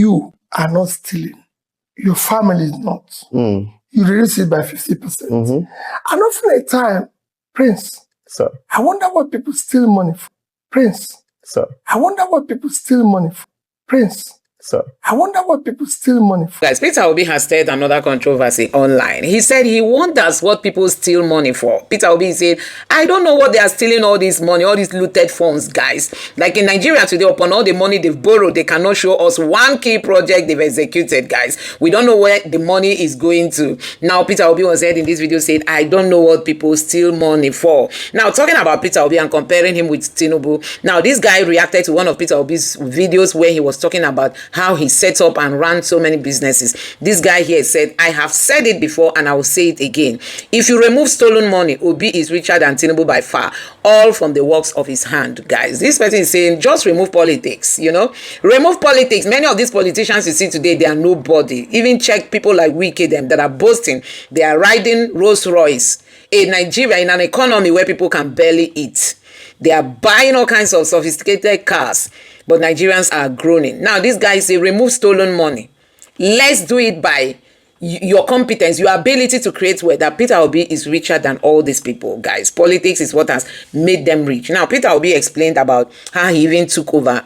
you are not stealing, your family is not, you reduce it by 50%. And often a time, Prince, I wonder what people steal money for. Prince, I wonder what people steal money for. Prince, I wonder what people steal money for. Guys, Peter Obi has stirred another controversy online. He said he wonders what people steal money for. Peter Obi said, I don't know what they are stealing all this money, all these looted funds, guys. Like in Nigeria today, upon all the money they've borrowed, they cannot show us one key project they've executed, guys. We don't know where the money is going to. Now, Peter Obi was said in this video, said, I don't know what people steal money for. Now, talking about Peter Obi and comparing him with Tinubu. Now, this guy reacted to one of Peter Obi's videos where he was talking about how he set up and ran so many businesses. This guy here said, I have said it before and I will say it again. If you remove stolen money, Obi is richer than Tinubu by far, all from the works of his hand, guys. This person is saying, just remove politics, you know? Remove politics. Many of these politicians you see today, they are nobody. Even check people like Wike, them that are boasting. They are riding Rolls Royce in Nigeria, in an economy where people can barely eat. They are buying all kinds of sophisticated cars. But Nigerians are groaning. Now, this guy say, remove stolen money. Let's do it by your competence, your ability to create wealth. That Peter Obi is richer than all these people, guys. Politics is what has made them rich. Now, Peter Obi explained about how he even took over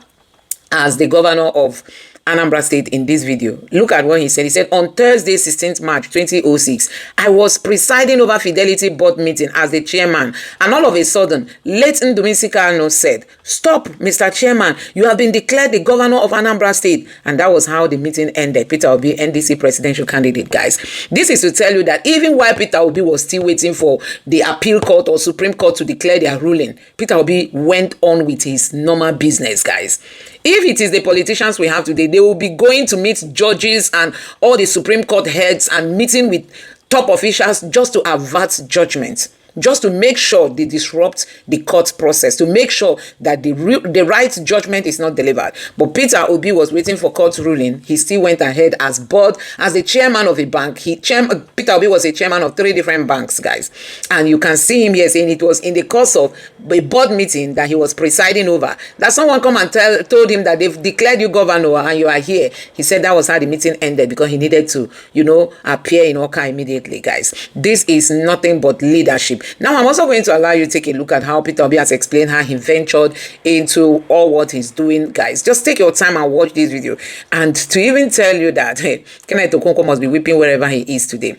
as the governor of Anambra State in this video. Look at what he said. He said, on Thursday, 16th March 2006, I was presiding over Fidelity board meeting as the chairman. And all of a sudden, late Nnamdi Kanu said, stop, Mr. Chairman. You have been declared the governor of Anambra State. And that was how the meeting ended. Peter Obi, NDC presidential candidate, guys. This is to tell you that even while Peter Obi was still waiting for the appeal court or Supreme Court to declare their ruling, Peter Obi went on with his normal business, guys. If it is the politicians we have today, they will be going to meet judges and all the Supreme Court heads and meeting with top officials just to avert judgment, just to make sure they disrupt the court process, to make sure that the right judgment is not delivered. But Peter Obi was waiting for court ruling. He still went ahead as the chairman of a bank. Peter Obi was a chairman of 3 different banks, guys. And you can see him here saying it was in the course of a board meeting that he was presiding over, that someone come and told him that they've declared you governor and you are here. He said that was how the meeting ended because he needed to, appear in Oka immediately, guys. This is nothing but leadership. Now, I'm also going to allow you to take a look at how Peter Obi has explained how he ventured into all what he's doing, guys. Just take your time and watch this video. And to even tell you that, hey, Kenneth Okonkwo must be weeping wherever he is today.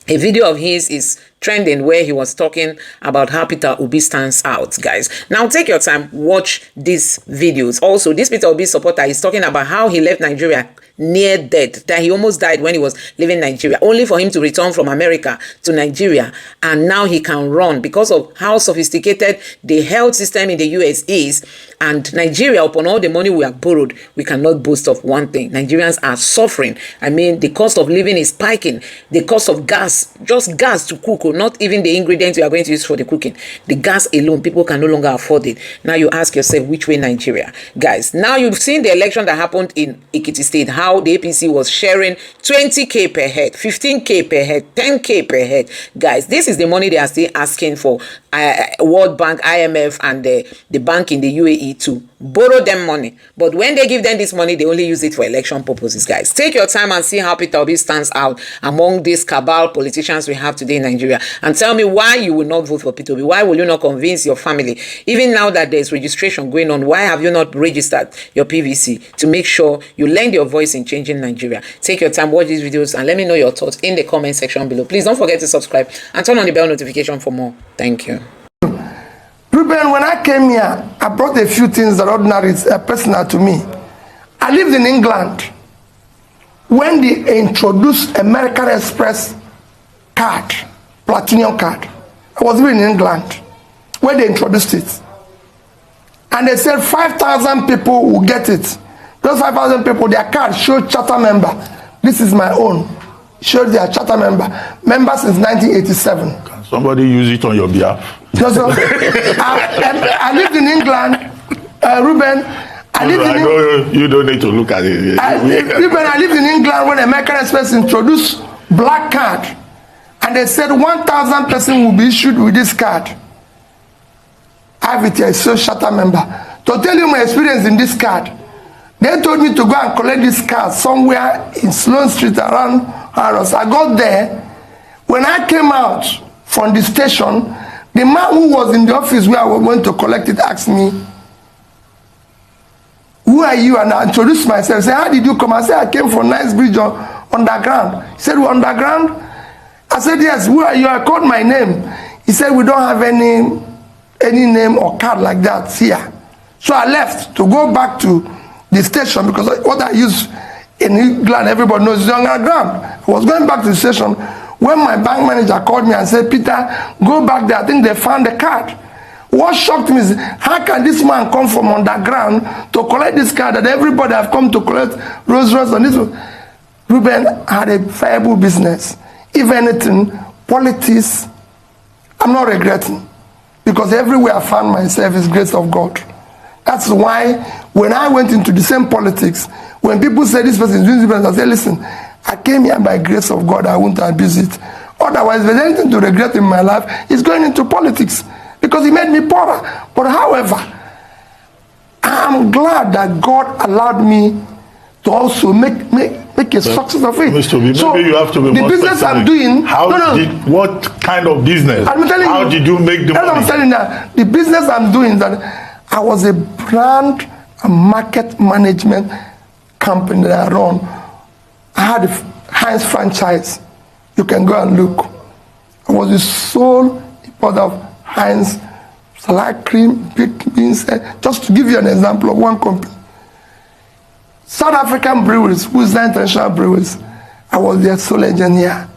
A video of his is trending where he was talking about how Peter Obi stands out, guys. Now, take your time, watch these videos. Also, this Peter Obi supporter is talking about how he left Nigeria near death, that he almost died when he was leaving Nigeria, only for him to return from America to Nigeria. And now he can run because of how sophisticated the health system in the US is. And Nigeria, upon all the money we have borrowed, we cannot boast of one thing. Nigerians are suffering. I mean, the cost of living is spiking. The cost of gas, just gas to cook, or not even the ingredients you are going to use for the cooking. The gas alone, people can no longer afford it. Now you ask yourself, which way Nigeria? Guys, now you've seen the election that happened in Ekiti State, how the APC was sharing 20K per head, 15K per head, 10K per head. Guys, this is the money they are still asking for World Bank, IMF, and the bank in the UAE to borrow them money. But when they give them this money, they only use it for election purposes, guys. Take your time and see how Peter Obi stands out among these cabal politicians we have today in Nigeria. And tell me why you will not vote for Peter Obi. Why will you not convince your family? Even now that there's registration going on, why have you not registered your PVC to make sure you lend your voice in changing Nigeria? Take your time, watch these videos, and let me know your thoughts in the comment section below. Please don't forget to subscribe and turn on the bell notification for more. Thank you. Ruben, when I came here, I brought a few things that ordinary personal to me. I lived in England when they introduced American Express card, platinum card. I was living in England when they introduced it. And they said 5,000 people will get it. Those 5,000 people, their card showed charter member. This is my own. Showed their charter member. Member since 1987. Can somebody use it on your behalf? No, so, I lived in England, Ruben. You don't need to look at it. Ruben, I lived in England when American Express introduced black card. And they said 1,000 person will be issued with this card. I have it here, so charter member. To tell you my experience in this card, They told me to go and collect this car somewhere in Sloan Street around Harrods. I got there. When I came out from the station, the man who was in the office where I was going to collect it asked me, "Who are you?" And I introduced myself. I said, "How did you come?" I said, "I came from Nice Bridge underground." He said, "We're underground?" I said, "Yes." "Who are you?" I called my name. He said, "We don't have any name or card like that here." So I left to go back to the station, because what I use in England, everybody knows, is underground. I was going back to the station when my bank manager called me and said, "Peter, go back there. I think they found the card." What shocked me is, how can this man come from underground to collect this card that everybody have come to collect Rolls Royce on this one? Ruben had a viable business. If anything, politics, I'm not regretting, because everywhere I found myself is grace of God. That's why when I went into the same politics, when people say this person is doing this, I say, "Listen, I came here by grace of God. I won't abuse it. Otherwise, if there's anything to regret in my life, it's going into politics, because it made me poorer." But however, I'm glad that God allowed me to also make a success of it. Mr. B, so maybe you have to be the more business specific. I'm doing. What kind of business? I'm telling How did you make the money? I'm telling you now, the business I'm doing, that I was a brand and market management company that I run. I had a Heinz franchise. You can go and look. I was the sole importer of Heinz salad cream, baked beans. Just to give you an example of one company. South African breweries, who's the international breweries, I was their sole engineer.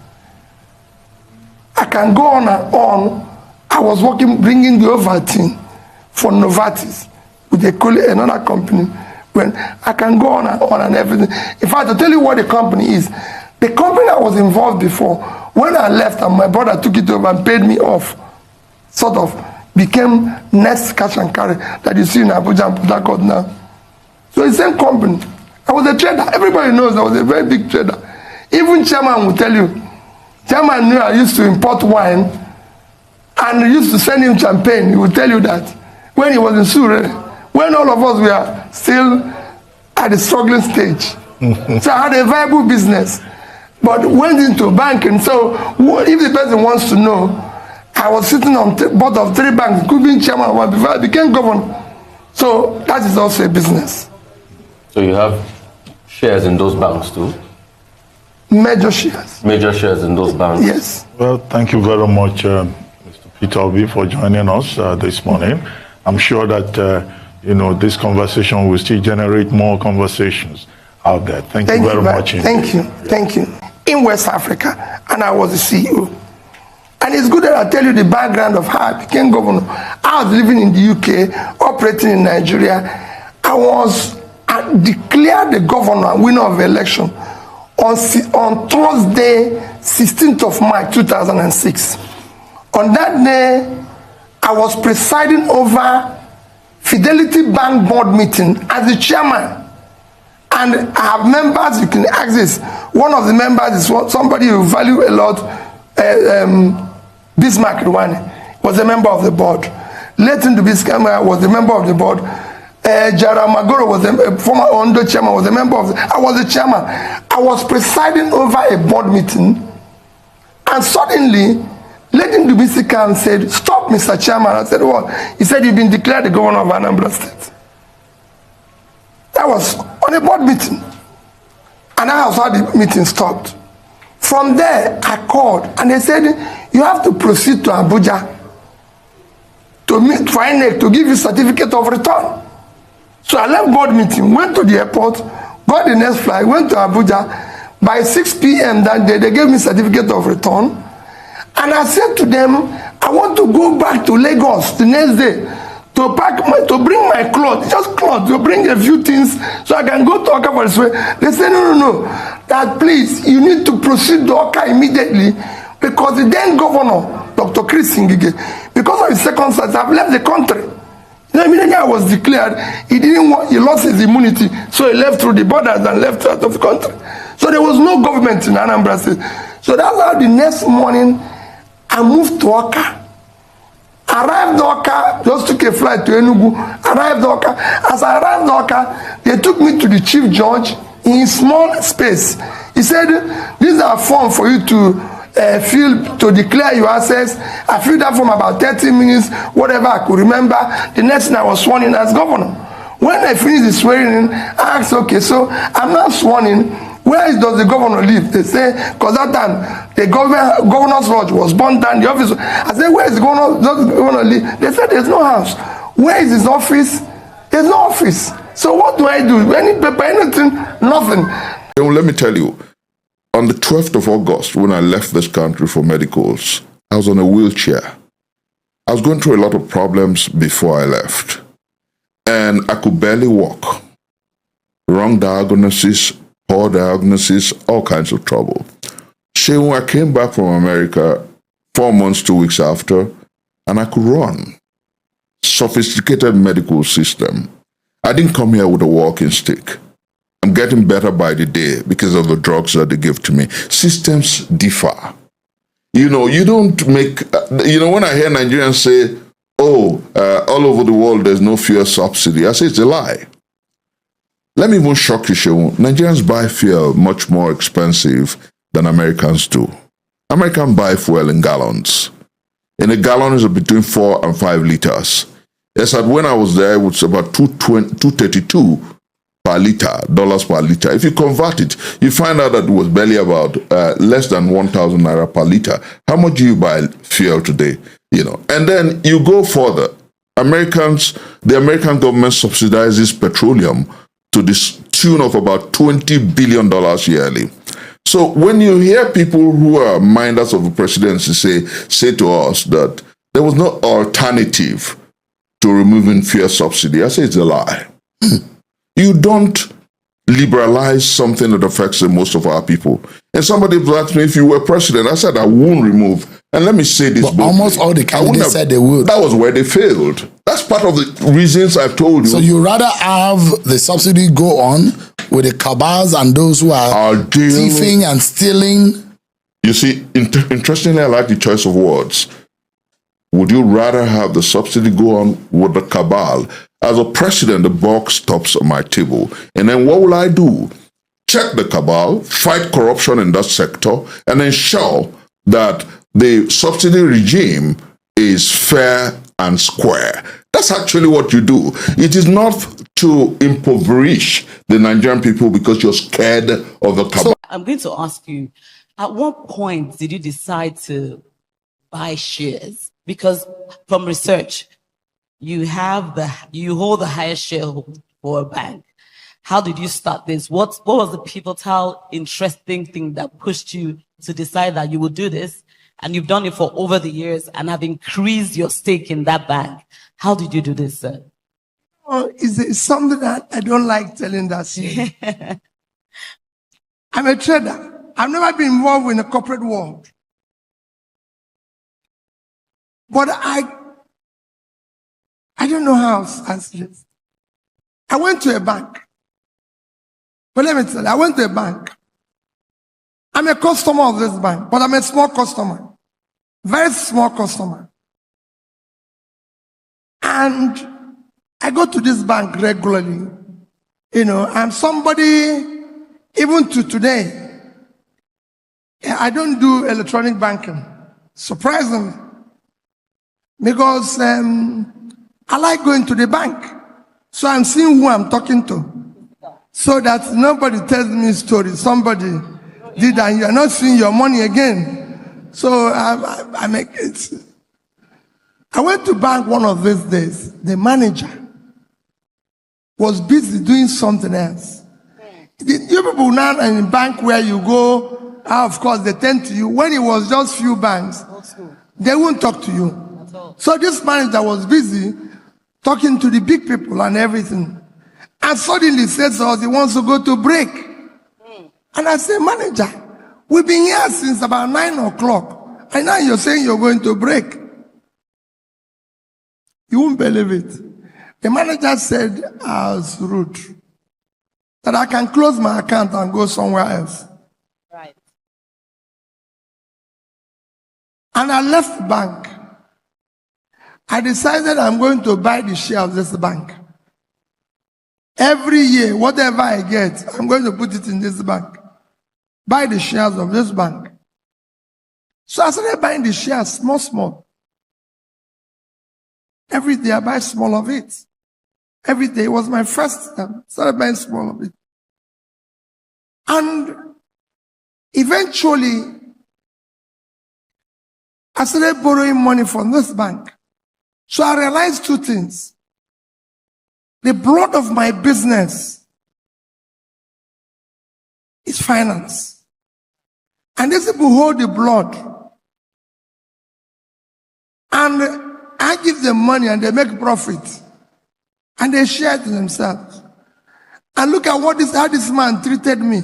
I can go on and on. I was working, bringing the Ovaltine for Novartis with another company. When I can go on and everything. In fact, to tell you what the company is, the company I was involved before, when I left and my brother took it over and paid me off, sort of became Next Cash and Carry that you see in Abuja and Port Harcourt now. So it's the same company. I was a trader. Everybody knows I was a very big trader. Even chairman will tell you. Chairman knew I used to import wine and used to send him champagne. He will tell you that when he was in Surrey, when all of us were still at the struggling stage. So I had a viable business, but went into banking. So if the person wants to know, I was sitting on board of 3 banks, could be chairman of one before I became governor. So that is also a business. So you have shares in those banks too? Major shares. Major shares in those banks? Yes. Well, thank you very much, Mr. Peter Obi, for joining us this morning. I'm sure that this conversation will still generate more conversations out there. Thank you very much. Thank you. In West Africa, and I was the CEO. And it's good that I tell you the background of how I became governor. I was living in the UK, operating in Nigeria. I declared the governor and winner of the election on Thursday, 16th of March 2006. On that day, I was presiding over Fidelity Bank board meeting as the chairman. And I have members, you can ask this. One of the members is somebody you value a lot, Bismarck Rwani was a member of the board. Leighton Dubiscama was a member of the board. Jara Magoro was a former Ondo chairman, was a member of I was the chairman. I was presiding over a board meeting, and suddenly Leighton Dubiscama said, "Stop, Mr. Chairman." I said, "What?" He said, "You've been declared the governor of Anambra State." That was on a board meeting. And that was how the meeting stopped. From there, I called and they said, "You have to proceed to Abuja to meet for INEC to give you certificate of return." So I left board meeting, went to the airport, got the next flight, went to Abuja. By 6 p.m. that day, they gave me certificate of return. And I said to them, "I want to go back to Lagos the next day to bring my clothes, just clothes, to bring a few things so I can go to Oka for this way." They said, no, that please, you need to proceed to Oka immediately, because the then governor, Dr. Chris Ngige, because of his circumstances, I've left the country. Immediately I was declared, he lost his immunity, so he left through the borders and left out of the country. So there was no government in Anambra State. So that's how the next morning I moved to Oka. Arrived Oka, just took a flight to Enugu, arrived Oka. As I arrived Oka, they took me to the chief judge in a small space. He said, these are forms for you to fill to declare your access. I filled that form about 30 minutes, whatever I could remember. The next thing I was sworn in as governor. When I finished the swearing in, I asked, okay, so I'm now sworn in. Where does the governor live? They say, because that time the governor's lodge was burned down, the office. I said, where is the governor live? They said, there's no house. Where is his office? There's no office. So what do I do? Any paper, anything? Nothing. Let me tell you, on the 12th of August, when I left this country for medicals, I was on a wheelchair. I was going through a lot of problems before I left. And I could barely walk. Wrong diagnosis, poor diagnosis, all kinds of trouble. So when I came back from America 4 months, 2 weeks after, and I could run. Sophisticated medical system. I didn't come here with a walking stick. I'm getting better by the day because of the drugs that they give to me. Systems differ. You know, you don't make, when I hear Nigerians say, all over the world, there's no fuel subsidy. I say it's a lie. Let me even shock you, Shehu. Nigerians buy fuel much more expensive than Americans do. Americans buy fuel in gallons. In a gallon is between 4 and 5 liters. Yes, when I was there, it was about $2.32 per liter, dollars per liter. If you convert it, you find out that it was barely about less than 1,000 naira per liter. How much do you buy fuel today? And then you go further. The American government subsidizes petroleum to the tune of about $20 billion yearly. So when you hear people who are minders of the presidency say to us that there was no alternative to removing fuel subsidy, I say it's a lie. You don't liberalize something that affects most of our people. And somebody asked me if you were president. I said I won't remove. And let me say this. But almost all the candidates said they would. That was where they failed. That's part of the reasons I've told you. So you rather have the subsidy go on with the cabals and those who are thieving and stealing? You see, interestingly, I like the choice of words. Would you rather have the subsidy go on with the cabal? As a president, the buck stops on my table. And then what will I do? Check the cabal, fight corruption in that sector, and ensure that the subsidy regime is fair and square. That's actually what you do. It is not to impoverish the Nigerian people because you're scared of the cabal. So I'm going to ask you, at what point did you decide to buy shares? Because from research, you hold the highest share for a bank. How did you start this? What was the pivotal, interesting thing that pushed you to decide that you would do this? And you've done it for over the years and have increased your stake in that bank. How did you do this, sir? It's something that I don't like telling that story. I'm a trader. I've never been involved in the corporate world. But I don't know how to answer this. I went to a bank. But let me tell you, I went to a bank. I'm a customer of this bank, but I'm a small customer. Very small customer. And I go to this bank regularly. I'm somebody, even to today, I don't do electronic banking. Surprisingly. Because I like going to the bank. So I'm seeing who I'm talking to. So that nobody tells me stories. Somebody did and you're not seeing your money again. So I make it. I went to bank one of these days. The manager was busy doing something else. You people now in the bank where you go, of course they tend to you. When it was just few banks, they won't talk to you. So this manager was busy talking to the big people and everything. And suddenly said to us, he wants to go to break. And I said, manager, we've been here since about 9 o'clock. And now you're saying you're going to break. You won't believe it. The manager said I was rude. That I can close my account and go somewhere else. Right. And I left the bank. I decided I'm going to buy the share of this bank. Every year, whatever I get, I'm going to put it in this bank. Buy the shares of this bank. So I started buying the shares small. Every day I buy small of it. Every day, it was my first time. Started buying small of it. And eventually, I started borrowing money from this bank. So I realized two things. The blood of my business is finance. And these people hold the blood. And I give them money and they make profit. And they share it to themselves. And look at how this man treated me.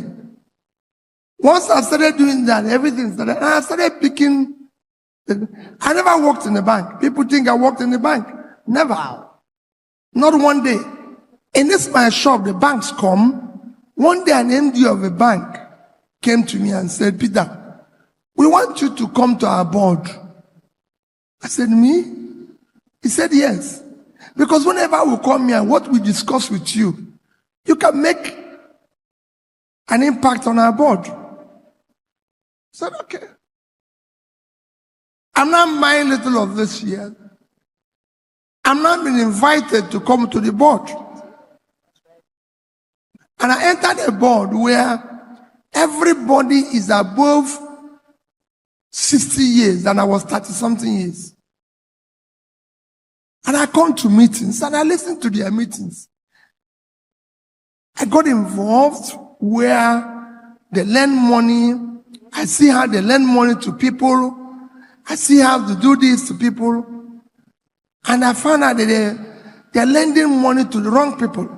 Once I started doing that, everything started. And I started picking. I never worked in the bank. People think I worked in the bank. Never. Wow. Not one day. In this my shop, the banks come. One day an MD of a bank came to me and said, Peter, we want you to come to our board. I said, me? He said, yes. Because whenever we come here, what we discuss with you, you can make an impact on our board. I said, okay. I'm not buying little of this year. I'm not being invited to come to the board. And I entered a board where everybody is above 60 years and I was 30-something years. And I come to meetings and I listen to their meetings. I got involved where they lend money. I see how they lend money to people. I see how to do this to people. And I found out that they're lending money to the wrong people.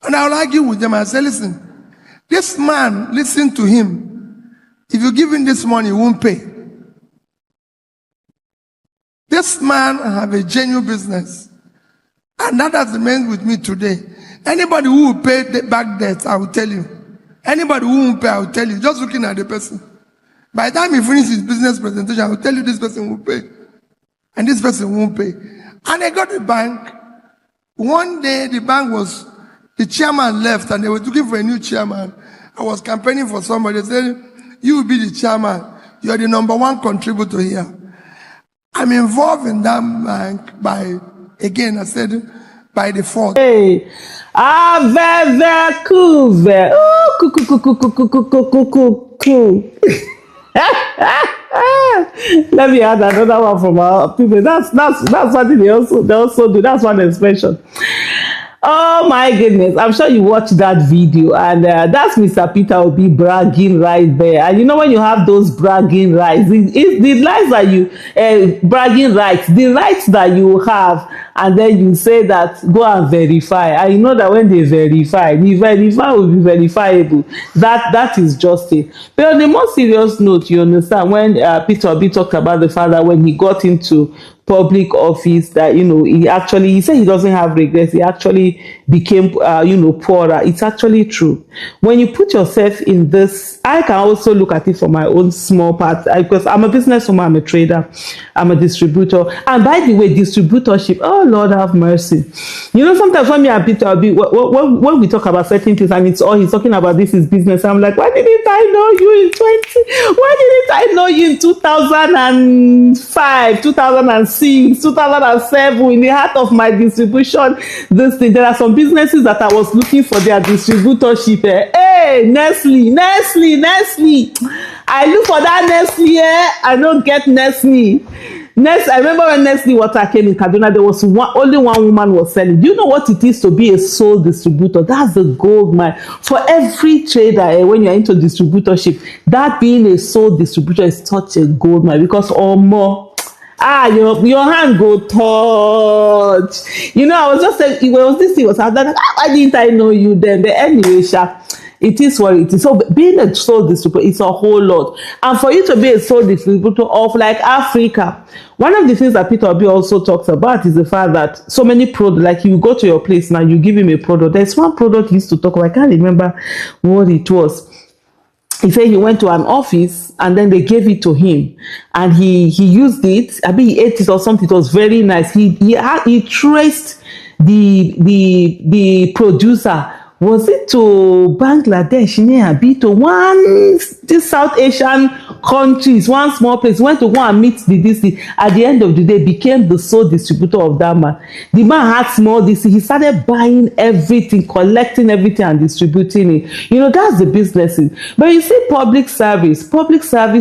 And I'll argue with them. I say, listen, this man, listen to him. If you give him this money, he won't pay. This man have a genuine business. And that has remained with me today. Anybody who will pay the back debt, I will tell you. Anybody who won't pay, I will tell you. Just looking at the person. By the time he finishes his business presentation, I will tell you this person will pay. And this person won't pay. And I got the bank. One day, the chairman left and they were looking for a new chairman. I was campaigning for somebody. They said, you will be the chairman. You are the #1 contributor here. I'm involved in that bank by default. Hey, cool. Let me add another one from our people. That's something they also do. That's one expression. Oh my goodness, I'm sure you watched that video, and that's Mr. Peter Obi bragging right there. And you know, when you have those bragging rights, it's the rights that you bragging rights, the rights that you have, and then you say that go and verify. And you know that when they verify, the verify will be verifiable. That is just it. But on the more serious note, you understand when Peter Obi talked about the fact that when he got into public office, that he said he doesn't have regrets. He actually became poorer. It's actually true. When you put yourself in this, I can also look at it from my own small part, because I'm a businesswoman, I'm a trader, I'm a distributor. And by the way, distributorship, oh Lord have mercy. Sometimes when me and Peter Obi, when we talk about certain things and it's all he's talking about, this is business, I'm like, why didn't I know you in 20? Why didn't I know you in 2005, 2006, 2007, in the heart of my distribution? This thing, there are some businesses that I was looking for their distributorship. Hey, Nestle. I look for that Nestle. I don't get Nestle. I remember when Nestle water came in Kaduna, there was only one woman was selling. Do you know what it is to be a sole distributor? That's the gold mine. For every trader, when you're into distributorship, that being a sole distributor is such a gold mine, because more. Your hand go touch. I was just saying, it was this thing was happening. Why didn't I know you then? But anyway, it is what it is. So being a sole distributor is a whole lot. And for you to be a sole distributor of like Africa, one of the things that Peter Obi also talks about is the fact that so many products, like you go to your place now, you give him a product. There's one product he used to talk about. I can't remember what it was. he said he went to an office and then they gave it to him and he used it. I mean, he ate it or something. It was very nice. He traced the producer. Was it to Bangladesh? Maybe to this South Asian countries, one small place. Went to go and meet the DC. At the end of the day, became the sole distributor of that man. The man had small DC. He started buying everything, collecting everything, and distributing it. You know, that's the businesses. But you see, public service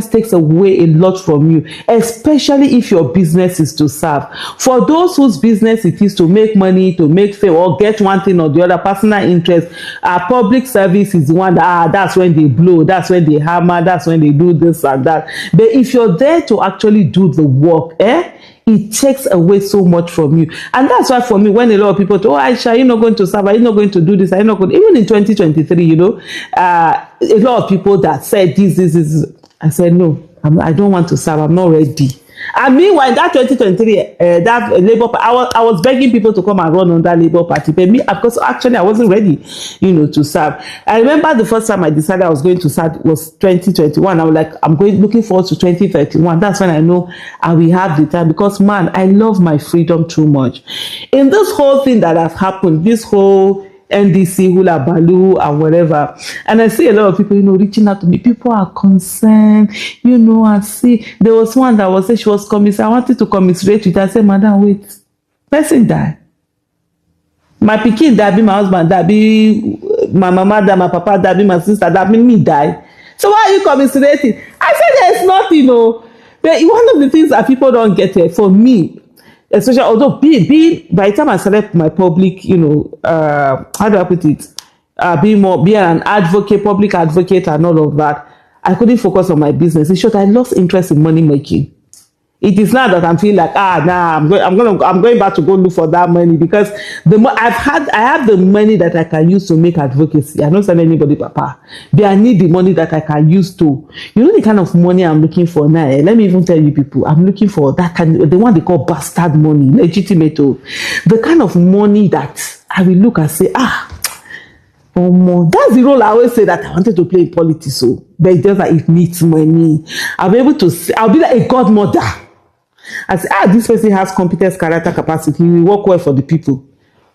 takes away a lot from you, especially if your business is to serve. For those whose business it is to make money, to make fame, or get one thing or the other, personal interest. Public service is the one that's when they blow, that's when they hammer, that's when they do this and that. But if you're there to actually do the work, it takes away so much from you. And that's why for me, when a lot of people say, oh, Aisha, you're not going to serve, you're not going to do this, you're not going to, even in 2023, you know, a lot of people that said this, I said, no, I don't want to serve, I'm not ready. And meanwhile, in that 2023, that Labour, I was begging people to come and run on that Labour Party. But me, because actually I wasn't ready, you know, to serve. I remember the first time I decided I was going to serve was 2021. I was like, looking forward to 2031. That's when I know I will have the time, because man, I love my freedom too much. In this whole thing that has happened, this whole NDC, hula baloo, and whatever. And I see a lot of people, you know, reaching out to me. People are concerned, you know, and see. There was one that was saying she was commiserating. I wanted to commiserate with her. I said, madam, wait. Person die. My pikin die, be my husband die, be my mama die, my papa die, be my sister die, be me die. So why are you commiserating? I said, there's nothing, you know. But one of the things that people don't get it, for me, especially although by the time I select my public, you know, how do I put it? Be an advocate, public advocate, and all of that, I couldn't focus on my business. In short, I lost interest in money making. It is not that I'm feeling like I'm going back to go look for that money, because I have the money that I can use to make advocacy. I don't send anybody, papa. But I need the money that I can use to. You know the kind of money I'm looking for now. Let me even tell you people, I'm looking for that the one they call bastard money, legitimate. The kind of money that I will look and say, that's the role I always say that I wanted to play in politics. So, but it's just like it needs money. I'll be able to say, I'll be like a godmother. I say, this person has competence, character, capacity. He will work well for the people.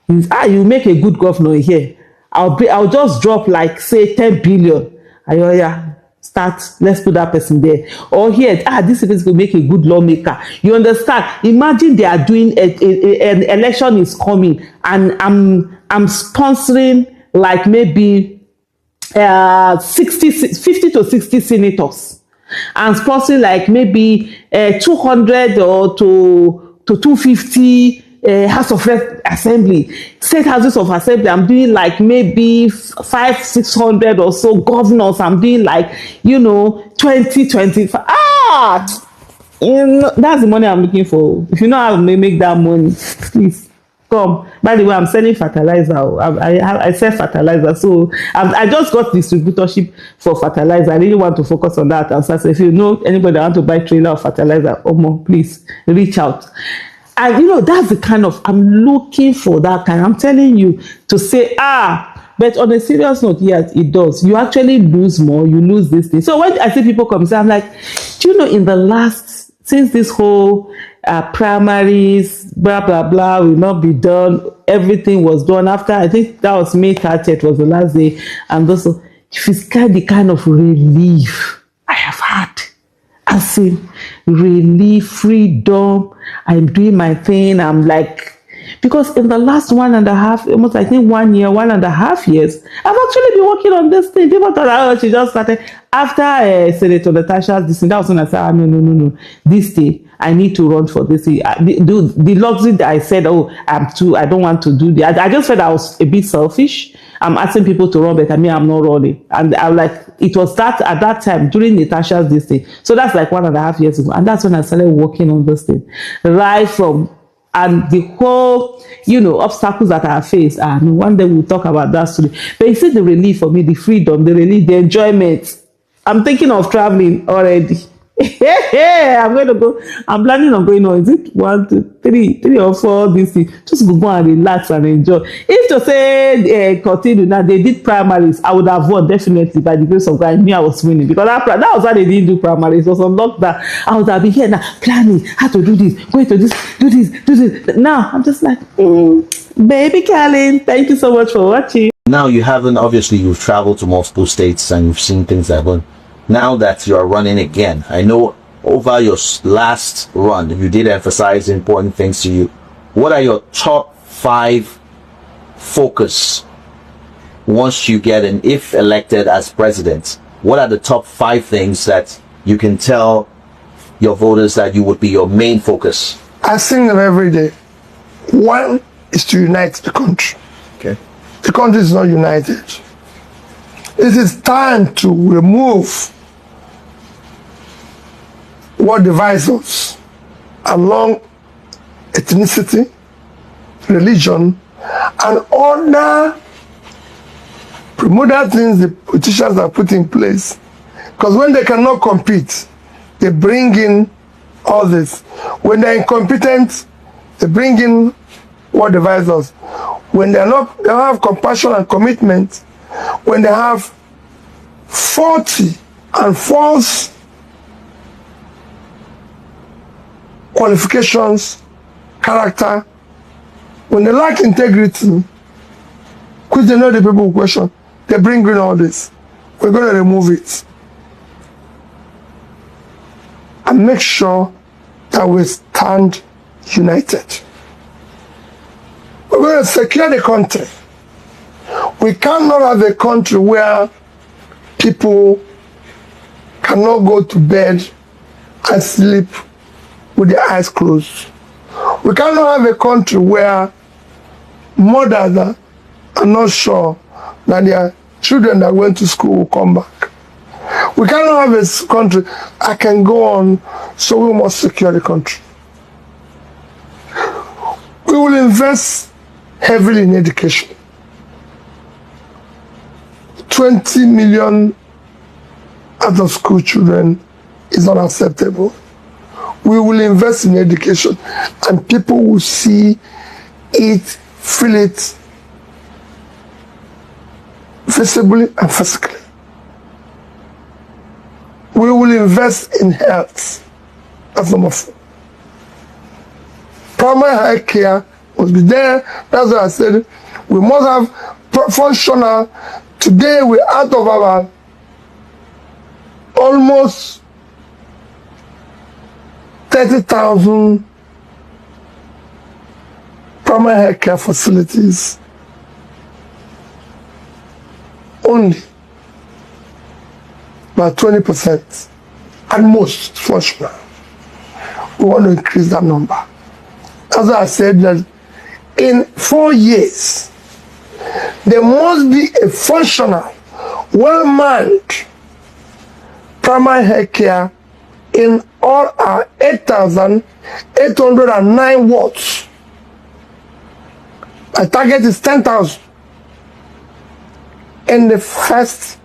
You make a good governor here. I'll just drop like say 10 billion. Start. Let's put that person there. Or here, this person will make a good lawmaker. You understand? Imagine they are doing an election is coming, and I'm sponsoring like maybe 50 to 60 senators. And sponsoring like maybe 200 or to 250 House of Assembly, state houses of assembly. I'm doing like maybe 500-600 or so governors. I'm doing like, 20-25. That's the money I'm looking for. If you know how to make that money, please come. By the way, I'm selling fertilizer. I sell fertilizer, so I just got distributorship for fertilizer. I really want to focus on that. And so if you know anybody that want to buy trailer of fertilizer, please reach out. And that's the kind of, I'm looking for that kind. I'm telling you to say, but on a serious note, yes, it does. You actually lose more. You lose this thing. So when I see people come, I'm like, do you know, in the last, since this whole primaries, blah, blah, blah, will not be done, everything was done after, I think that was May 30th was the last day. And also, the kind of relief I have had. I see relief, freedom. I'm doing my thing. I'm like, because in the last 1.5, almost I think 1 year, 1.5 years, I've actually been working on this thing. People thought, she just started after Senator Natasha's this thing. That was when I said, no. This thing, I need to run for this thing. The luxury that I said, I don't want to do that. I just felt I was a bit selfish. I'm asking people to run, but I'm not running. And I'm like, it was that at that time during Natasha's this thing. So that's like 1.5 years ago. And that's when I started working on this thing. Right from, and the whole, obstacles that I faced. One day we'll talk about that story. But you see the relief for me, the freedom, the relief, the enjoyment. I'm thinking of traveling already. I'm going to go. I'm planning on going on. Is it 1, 2, 3, 3 or 4 this thing? Just go and relax and enjoy. If to say continue now, they did primaries, I would have won definitely by the grace of God. I knew I was winning because that was why they didn't do primaries. It was on lockdown. I would have been here now planning how to do this, going to this, do this. Now I'm just like, baby Callie, thank you so much for watching. Now you've traveled to multiple states and you've seen things that happen. Now that you are running again, I know over your last run, you did emphasize important things to you. What are your top 5 focus once you get in, if elected as president? What are the top 5 things that you can tell your voters that you would be your main focus? I sing them every day. One is to unite the country. Okay. The country is not united. It is time to remove what divides us along ethnicity, religion, and other primordial things the politicians have put in place. Because when they cannot compete, they bring in all this. When they're incompetent, they bring in what divides us. When they don't have compassion and commitment, when they have faulty and false qualifications, character, when they lack integrity, which they know the people question, they bring in all this. We're going to remove it and make sure that we stand united. We're going to secure the country. We cannot have a country where people cannot go to bed and sleep with their eyes closed. We cannot have a country where mothers are not sure that their children that went to school will come back. We cannot have a country, I can go on, so we must secure the country. We will invest heavily in education. 20 million out of school children is not acceptable. We will invest in education and people will see it, feel it visibly and physically. We will invest in health. That's number 4. Primary health care must be there. That's why I said we must have functional. Today we're out of our almost 30,000 primary health care facilities. Only about 20% at most functional. We want to increase that number. As I said, that in 4 years, there must be a functional, well-manned primary health care in all our 8,809 wards. My target is 10,000 in the first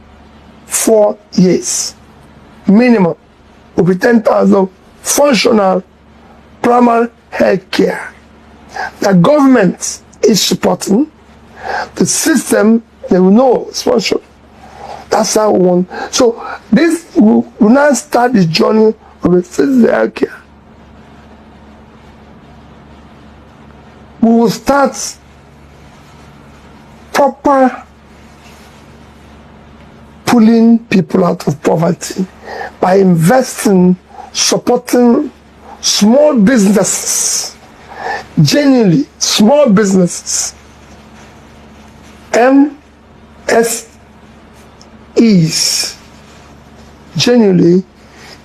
4 years. Minimum will be 10,000 functional primary health care. The government is supporting the system. They will know it's functional. That's how we want. So this will now start the journey of a physical health care. We will start proper pulling people out of poverty by investing, supporting small businesses, genuinely small businesses, MSEs, genuinely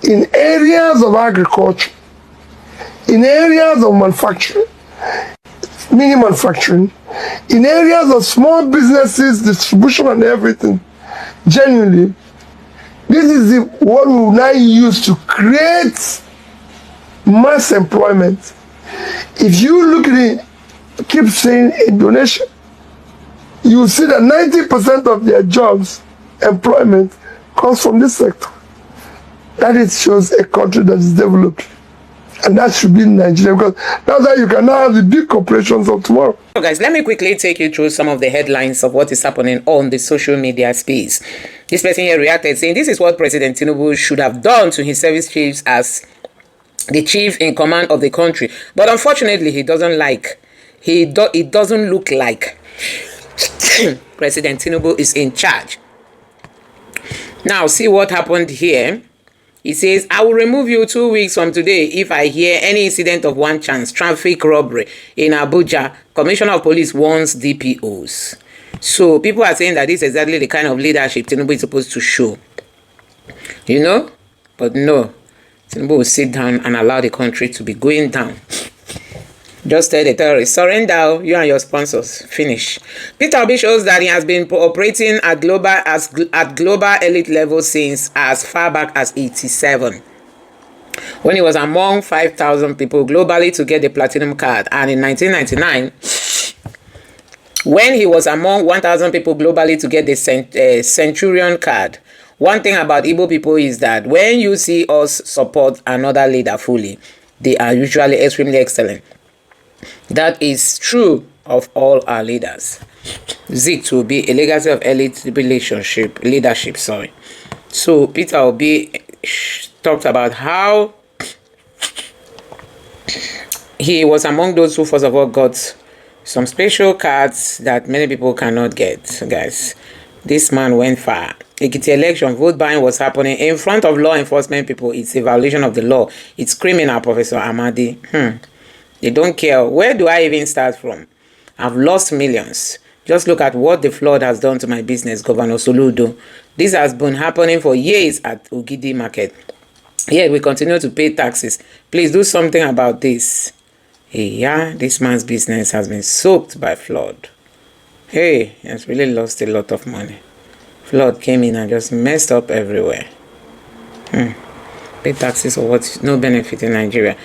in areas of agriculture, in areas of manufacturing, mini manufacturing, in areas of small businesses, distribution and everything. Genuinely, this is what we will now use to create mass employment. If you look at it, keep saying Indonesia, you will see that 90% of their jobs, employment, comes from this sector. That it shows a country that is developed. And that should be in Nigeria, because that's how you can now have the big corporations of tomorrow. So guys, let me quickly take you through some of the headlines of what is happening on the social media space. This person here reacted saying, this is what President Tinubu should have done to his service chiefs as the chief in command of the country. But unfortunately, he doesn't like, it doesn't look like President Tinubu is in charge. Now, see what happened here. He says, I will remove you 2 weeks from today if I hear any incident of one chance traffic robbery in Abuja. Commissioner of Police warns DPOs. So people are saying that this is exactly the kind of leadership Tinubu is supposed to show. You know? But no. Tinubu will sit down and allow the country to be going down. Just tell the terrorists, surrender, you and your sponsors. Finish. Peter Obi shows that he has been operating at global elite level since as far back as 87. When he was among 5,000 people globally to get the platinum card. And in 1999, when he was among 1,000 people globally to get the Centurion card. One thing about Igbo people is that when you see us support another leader fully, they are usually extremely excellent. That is true of all our leaders. Zeke will be a legacy of elite leadership. So Peter Obi talked about how he was among those who first of all got some special cards that many people cannot get. Guys, this man went far. Ekiti election, vote buying was happening in front of law enforcement people. It's a violation of the law. It's criminal, Professor Amadi. They don't care. Where do I even start from? I've lost millions. Just look at what the flood has done to my business, Governor Soludo. This has been happening for years at Ogidi Market. Yet we continue to pay taxes. Please do something about this. Hey, yeah, this man's business has been soaked by flood. Hey, he has really lost a lot of money. Flood came in and just messed up everywhere. Pay taxes or what? No benefit in Nigeria.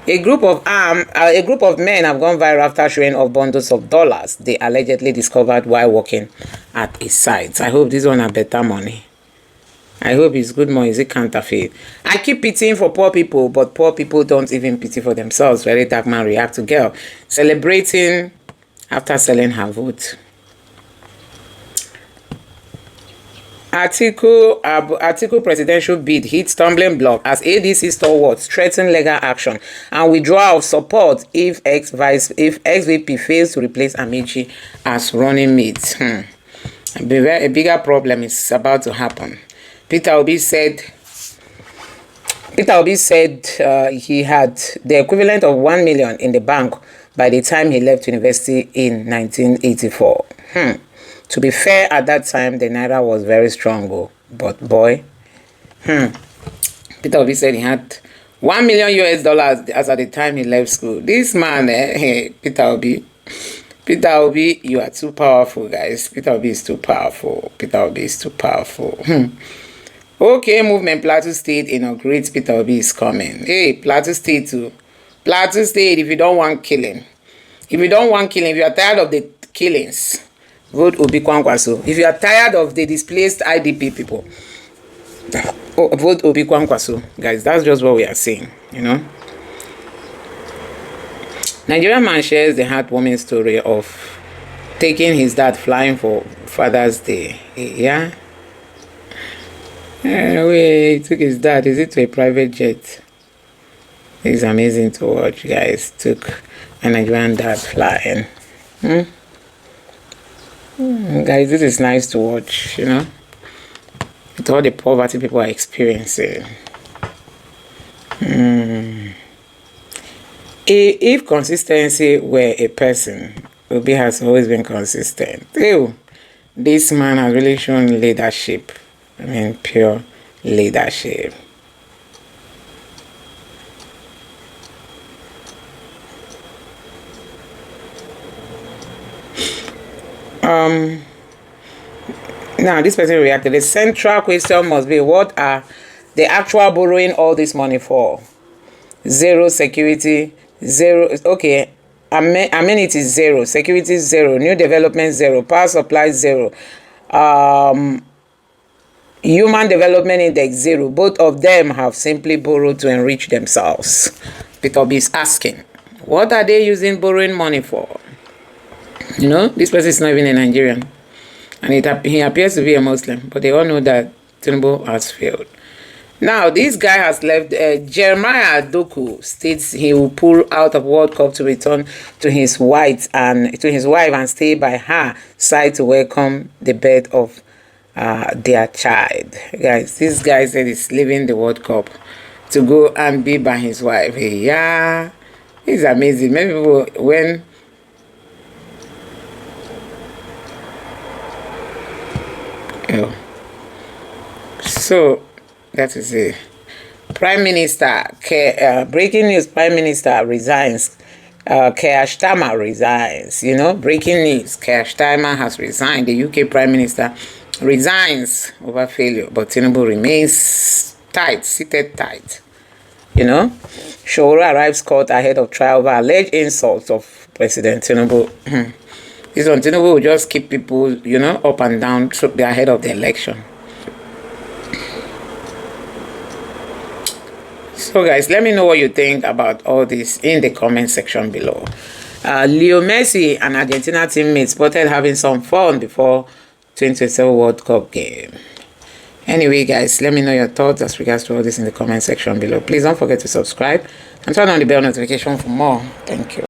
A group of men have gone viral after showing off bundles of dollars they allegedly discovered while working at a site. I hope this one are better money. I hope it's good money. Is it counterfeit? I keep pitying for poor people, but poor people don't even pity for themselves. Very dark man react to girl celebrating after selling her vote. Atiku presidential bid hit stumbling block as ADC stalwarts threaten legal action and withdrawal of support if ex-VP fails to replace Amici as running mate. A bigger problem is about to happen. Peter Obi said he had the equivalent of 1 million in the bank by the time he left university in 1984. To be fair, at that time, the Naira was very strong, but boy, Peter Obi said he had $1 million US as at the time he left school. This man, Peter Obi, you are too powerful, guys. Peter Obi is too powerful. Okay, movement Plateau State inaugurates. Peter Obi is coming. Hey, Plateau State too. Plateau State, if you don't want killing, if you are tired of the killings, vote Obi Kwankwaso. If you are tired of the displaced IDP people, vote Obi Kwankwaso. Guys, that's just what we are saying, you know. Nigerian man shares the heartwarming story of taking his dad flying for Father's Day. Yeah? He took his dad. Is it to a private jet? It's amazing to watch, guys. Took a Nigerian dad flying. Guys, this is nice to watch, you know, with all the poverty people are experiencing. If consistency were a person, Obi has always been consistent. Ew, this man has really shown leadership. I mean, pure leadership. Now this person reacted. The central question must be, what are the actual borrowing all this money for? Zero security, zero. Okay, amenities zero, security zero, new development zero, power supply zero, Human Development Index 0. Both of them have simply borrowed to enrich themselves. Peter Obi is asking, what are they using borrowing money for? You know, this person is not even a Nigerian. And he appears to be a Muslim. But they all know that Tinubu has failed. Now, this guy has left. Jeremiah Doku states he will pull out of World Cup to return to his wife and stay by her side to welcome the birth of their child. Guys, this guy said he's leaving the World Cup to go and be by his wife. Yeah, it's amazing. Many people, when so that is it. Prime Minister, breaking news, Prime Minister resigns. Keir Starmer resigns. You know, breaking news, Keir Starmer has resigned. The UK Prime Minister resigns over failure, but Tinubu remains tight, seated tight. You know, Showora arrives court ahead of trial over alleged insults of President Tinubu. This one, Tinubu will just keep people, you know, up and down so they're ahead of the election. So guys, let me know what you think about all this in the comment section below. Leo Messi and Argentina teammates spotted having some fun before 2027 World Cup game. Anyway guys, let me know your thoughts as regards to all this in the comment section below. Please don't forget to subscribe and turn on the bell notification for more. Thank you.